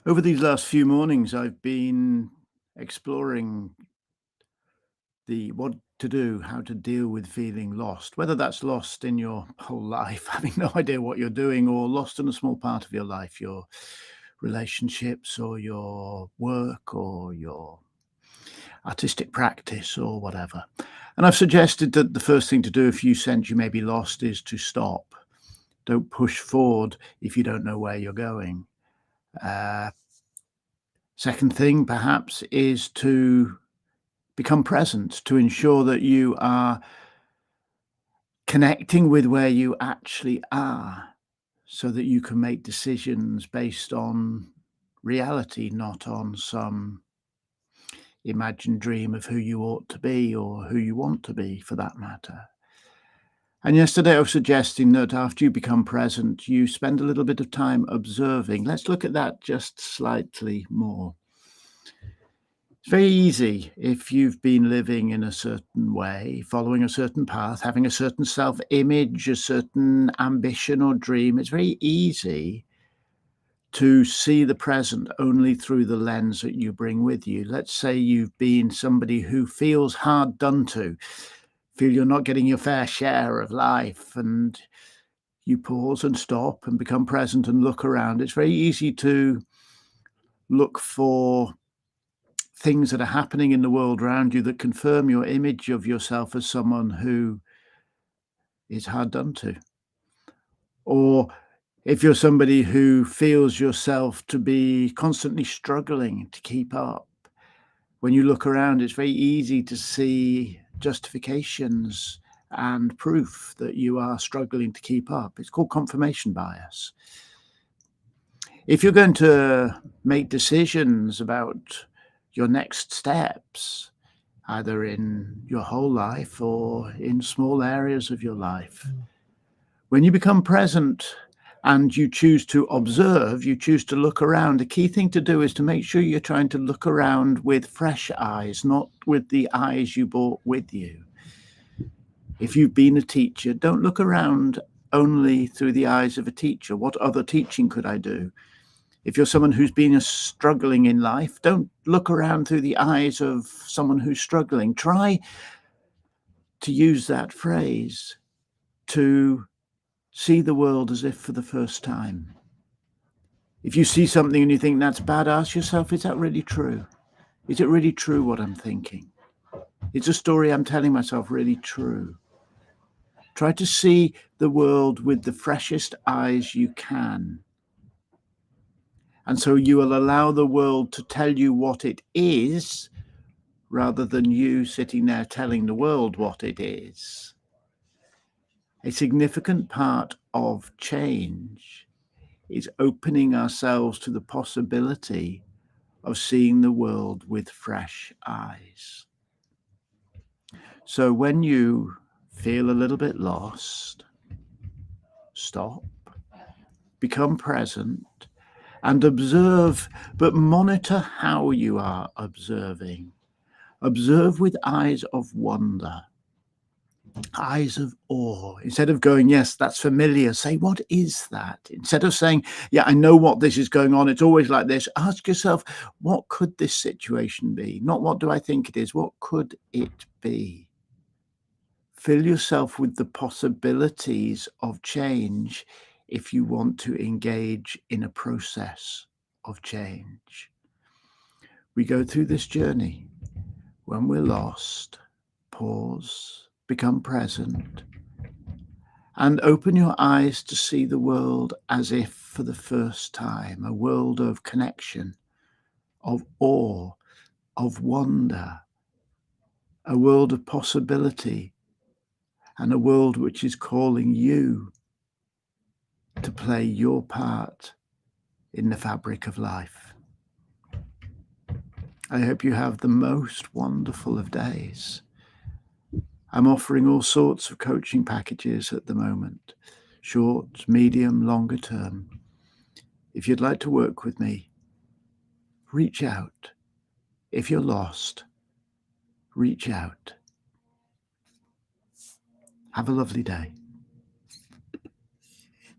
Over these last few mornings, I've been exploring the what to do, how to deal with feeling lost, whether that's lost in your whole life, having no idea what you're doing, or lost in a small part of your life, your relationships, or your work, or your artistic practice, or whatever. And I've suggested that the first thing to do if you sense you may be lost is to stop. Don't push forward if you don't know where you're going. Uh, Second thing, perhaps, is to become present, to ensure that you are connecting with where you actually are so that you can make decisions based on reality, not on some imagined dream of who you ought to be or who you want to be, for that matter. And yesterday I was suggesting that after you become present, you spend a little bit of time observing. Let's look at that just slightly more. It's very easy if you've been living in a certain way, following a certain path, having a certain self-image, a certain ambition or dream. It's very easy to see the present only through the lens that you bring with you. Let's say you've been somebody who feels hard done to, feel you're not getting your fair share of life, and you pause and stop and become present and look around. It's very easy to look for things that are happening in the world around you that confirm your image of yourself as someone who is hard done to. Or if you're somebody who feels yourself to be constantly struggling to keep up, when you look around, it's very easy to see justifications and proof that you are struggling to keep up. It's called confirmation bias. If you're going to make decisions about your next steps, either in your whole life or in small areas of your life, when you become present and you choose to observe, you choose to look around, the key thing to do is to make sure you're trying to look around with fresh eyes, not with the eyes you brought with you. If you've been a teacher, don't look around only through the eyes of a teacher. What other teaching could I do? If you're someone who's been struggling in life, don't look around through the eyes of someone who's struggling. Try to use that phrase to see the world as if for the first time. If you see something and you think that's bad, ask yourself, is that really true? Is it really true what I'm thinking? Is a story I'm telling myself really true? Try to see the world with the freshest eyes you can. And so you will allow the world to tell you what it is rather than you sitting there telling the world what it is. A significant part of change is opening ourselves to the possibility of seeing the world with fresh eyes. So when you feel a little bit lost, stop, become present, and observe, but monitor how you are observing. Observe with eyes of wonder, eyes of awe. Instead of going, yes, that's familiar, say, what is that? Instead of saying, yeah, I know what this is going on, it's always like this, ask yourself, what could this situation be? Not what do I think it is, what could it be? Fill yourself with the possibilities of change if you want to engage in a process of change. We go through this journey. When we're lost, pause, become present, and open your eyes to see the world as if for the first time, a world of connection, of awe, of wonder, a world of possibility, and a world which is calling you to play your part in the fabric of life. I hope you have the most wonderful of days. I'm offering all sorts of coaching packages at the moment, short, medium, longer term. If you'd like to work with me, reach out. If you're lost, reach out. Have a lovely day.